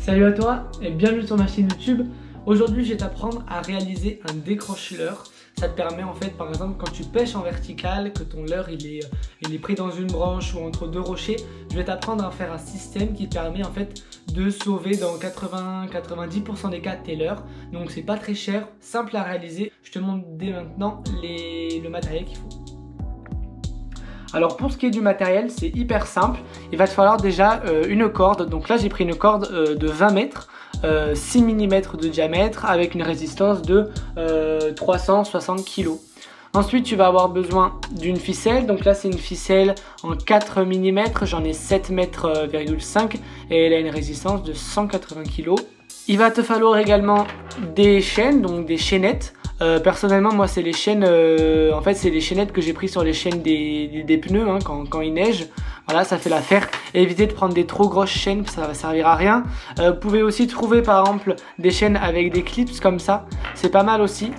Salut à toi et bienvenue sur ma chaîne YouTube. Aujourd'hui je vais t'apprendre à réaliser un décroche-leurre. Ça te permet en fait par exemple quand tu pêches en vertical, que ton leurre il est pris dans une branche ou entre deux rochers, je vais t'apprendre à faire un système qui te permet en fait de sauver dans 80-90% des cas tes leurres. Donc c'est pas très cher, simple à réaliser. Je te montre dès maintenant le matériel qu'il faut. Alors pour ce qui est du matériel, c'est hyper simple. Il va te falloir déjà une corde. Donc là j'ai pris une corde de 20 mètres, 6 mm de diamètre avec une résistance de 360 kg. Ensuite tu vas avoir besoin d'une ficelle. Donc là c'est une ficelle en 4 mm, j'en ai 7,5 m et elle a une résistance de 180 kg. Il va te falloir également des chaînes, donc des chaînettes. Personnellement moi c'est les chaînes, en fait c'est les chaînettes que j'ai pris sur les chaînes des pneus hein, quand il neige. Voilà, ça fait l'affaire. Évitez de prendre des trop grosses chaînes, ça va servir à rien. Vous pouvez aussi trouver par exemple des chaînes avec des clips comme ça, c'est pas mal aussi.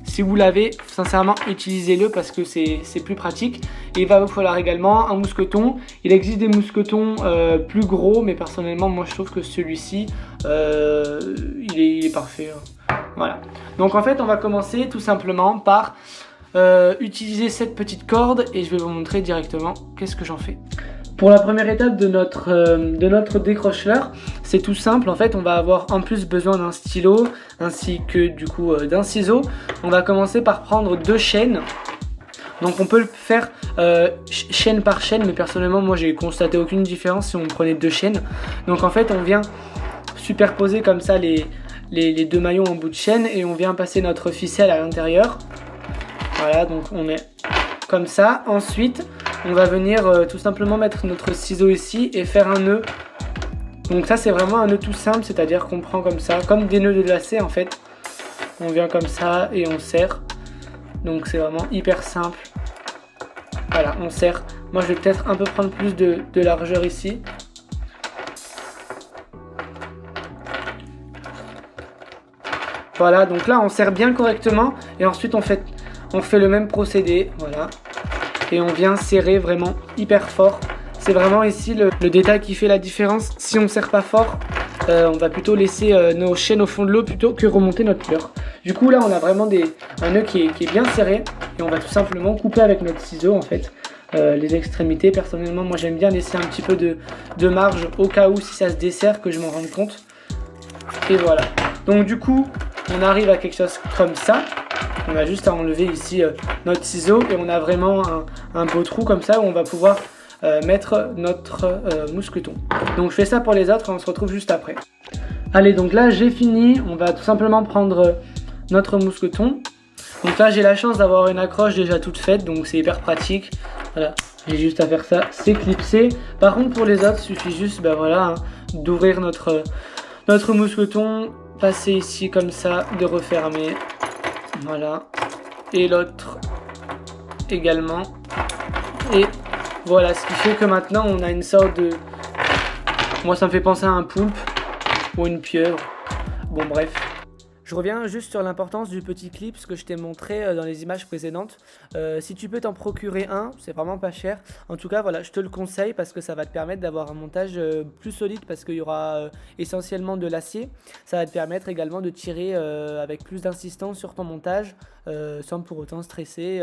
Si vous l'avez, sincèrement utilisez-le parce que c'est plus pratique. Et il va vous falloir également un mousqueton. Il existe des mousquetons plus gros, mais personnellement moi je trouve que celui-ci il est parfait hein. Voilà, donc en fait on va commencer tout simplement par utiliser cette petite corde et je vais vous montrer directement qu'est-ce que j'en fais. Pour la première étape de notre décroche-leurre, c'est tout simple. En fait on va avoir en plus besoin d'un stylo ainsi que du coup d'un ciseau. On va commencer par prendre deux chaînes. Donc on peut le faire chaîne par chaîne, mais personnellement moi j'ai constaté aucune différence si on prenait deux chaînes. Donc en fait on vient superposer comme ça les deux maillons en bout de chaîne et on vient passer notre ficelle à l'intérieur. Voilà, donc on met comme ça. Ensuite on va venir tout simplement mettre notre ciseau ici et faire un nœud. Donc ça c'est vraiment un nœud tout simple, c'est à dire qu'on prend comme ça, comme des nœuds de lacet en fait. On vient comme ça et on serre. Donc c'est vraiment hyper simple. Voilà, on serre. Moi je vais peut-être un peu prendre plus de largeur ici. Voilà, donc là on serre bien correctement et ensuite on fait le même procédé, voilà. Et on vient serrer vraiment hyper fort. C'est vraiment ici le détail qui fait la différence. Si on ne serre pas fort, on va plutôt laisser nos chaînes au fond de l'eau plutôt que remonter notre leurre. Du coup là on a vraiment un nœud qui est bien serré et on va tout simplement couper avec notre ciseau en fait les extrémités. Personnellement moi j'aime bien laisser un petit peu de marge au cas où si ça se desserre que je m'en rende compte. Et voilà. Donc du coup on arrive à quelque chose comme ça. On a juste à enlever ici notre ciseau et on a vraiment un beau trou comme ça où on va pouvoir mettre notre mousqueton. Donc je fais ça pour les autres et on se retrouve juste après. Allez, donc là j'ai fini. On va tout simplement prendre notre mousqueton. Donc là j'ai la chance d'avoir une accroche déjà toute faite, donc c'est hyper pratique. Voilà, j'ai juste à faire ça, c'est clipsé. Par contre pour les autres il suffit juste voilà, hein, d'ouvrir notre mousqueton, passer ici comme ça, de refermer. Voilà, et l'autre également. Et voilà, ce qui fait que maintenant on a une sorte de... Moi ça me fait penser à un poulpe ou une pieuvre. Bon bref. Je reviens juste sur l'importance du petit clip, ce que je t'ai montré dans les images précédentes. Si tu peux t'en procurer un, c'est vraiment pas cher. En tout cas, voilà, je te le conseille parce que ça va te permettre d'avoir un montage plus solide parce qu'il y aura essentiellement de l'acier. Ça va te permettre également de tirer avec plus d'insistance sur ton montage sans pour autant stresser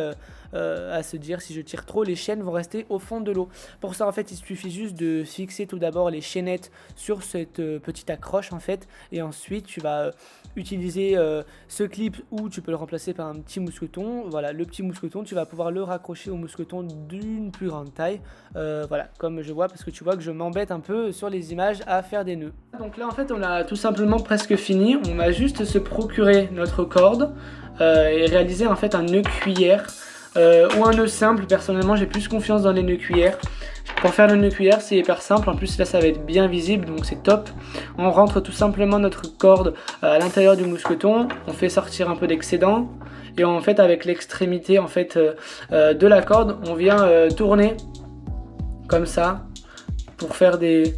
à se dire si je tire trop, les chaînes vont rester au fond de l'eau. Pour ça, en fait, il suffit juste de fixer tout d'abord les chaînettes sur cette petite accroche en fait et ensuite tu vas utiliser ce clip ou tu peux le remplacer par un petit mousqueton. Voilà, le petit mousqueton, tu vas pouvoir le raccrocher au mousqueton d'une plus grande taille. Voilà, comme je vois, parce que tu vois que je m'embête un peu sur les images à faire des nœuds. Donc là, en fait, on a tout simplement presque fini. On va juste se procurer notre corde et réaliser en fait un nœud cuillère ou un nœud simple. Personnellement, j'ai plus confiance dans les nœuds cuillères. Pour faire le nœud cuillère, c'est hyper simple. En plus, là, ça va être bien visible, donc c'est top. On rentre tout simplement notre corde à l'intérieur du mousqueton. On fait sortir un peu d'excédent. Et en fait, avec l'extrémité en fait, de la corde, on vient tourner comme ça pour faire des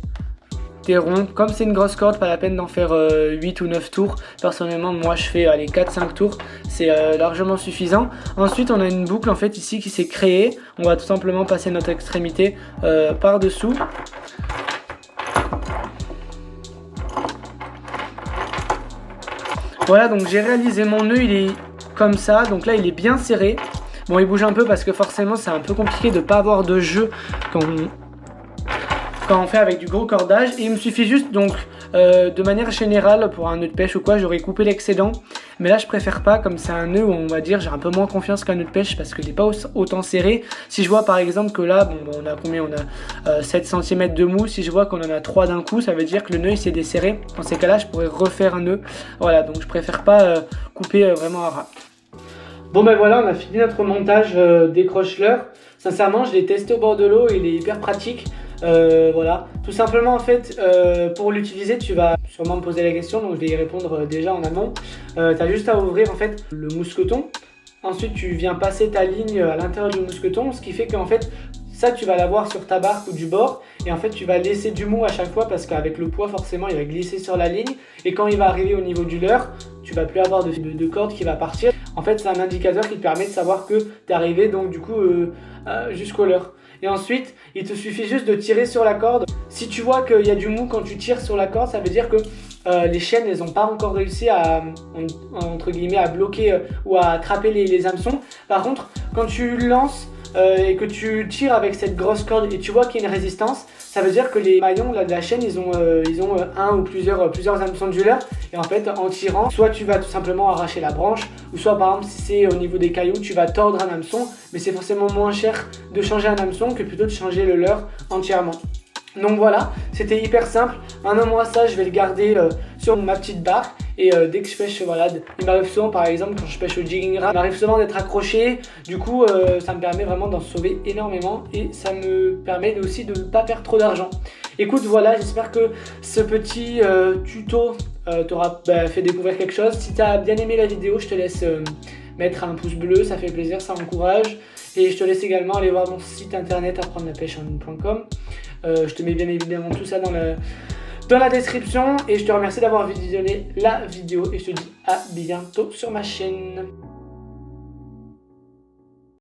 ronds. Comme c'est une grosse corde, pas la peine d'en faire 8 ou 9 tours. Personnellement, moi, je fais 4-5 tours. C'est largement suffisant. Ensuite, on a une boucle en fait ici qui s'est créée. On va tout simplement passer notre extrémité par-dessous. Voilà, donc j'ai réalisé mon nœud, il est comme ça, donc là il est bien serré. Bon, il bouge un peu parce que forcément c'est un peu compliqué de ne pas avoir de jeu quand on fait avec du gros cordage. Et il me suffit juste donc de manière générale pour un nœud de pêche ou quoi, j'aurais coupé l'excédent. Mais là je préfère pas, comme c'est un nœud où on va dire j'ai un peu moins confiance qu'un nœud de pêche parce qu'il n'est pas autant serré. Si je vois par exemple que là, bon, on a combien, on a 7 cm de mou, si je vois qu'on en a 3 d'un coup, ça veut dire que le nœud il s'est desserré. Dans ces cas là je pourrais refaire un nœud. Voilà, donc je préfère pas couper vraiment à ras. Bon ben voilà, on a fini notre montage décroche-leur. Sincèrement, je l'ai testé au bord de l'eau et il est hyper pratique. Voilà, tout simplement en fait, pour l'utiliser, tu vas sûrement me poser la question, donc je vais y répondre déjà en amont. Tu as juste à ouvrir en fait le mousqueton. Ensuite, tu viens passer ta ligne à l'intérieur du mousqueton, ce qui fait qu'en fait, ça tu vas l'avoir sur ta barque ou du bord. Et en fait, tu vas laisser du mou à chaque fois parce qu'avec le poids, forcément, il va glisser sur la ligne. Et quand il va arriver au niveau du leurre, tu vas plus avoir de corde qui va partir. En fait, c'est un indicateur qui te permet de savoir que tu es arrivé donc du coup jusqu'au leurre. Et ensuite, il te suffit juste de tirer sur la corde. Si tu vois qu'il y a du mou quand tu tires sur la corde, ça veut dire que les chaînes, elles n'ont pas encore réussi à, entre guillemets, à bloquer ou à attraper les hameçons. Par contre, quand tu lances et que tu tires avec cette grosse corde et tu vois qu'il y a une résistance, ça veut dire que les maillons là, de la chaîne, ils ont un ou plusieurs hameçons du leurre. Et en fait, en tirant, soit tu vas tout simplement arracher la branche, ou soit par exemple, si c'est au niveau des cailloux, tu vas tordre un hameçon. Mais c'est forcément moins cher de changer un hameçon que plutôt de changer le leurre entièrement. Donc voilà, c'était hyper simple. Maintenant moi ça je vais le garder sur ma petite barque. Et dès que je pêche, voilà, il m'arrive souvent par exemple quand je pêche au jigging rod, il m'arrive souvent d'être accroché. Du coup ça me permet vraiment d'en sauver énormément. Et ça me permet aussi de ne pas perdre trop d'argent. Écoute voilà, j'espère que ce petit tuto t'aura fait découvrir quelque chose. Si tu as bien aimé la vidéo, je te laisse mettre un pouce bleu, ça fait plaisir, ça encourage. Et je te laisse également aller voir mon site internet apprendre-la-pêche-en-ligne.com. Je te mets bien évidemment tout ça dans la description. Et je te remercie d'avoir visionné la vidéo. Et je te dis à bientôt sur ma chaîne.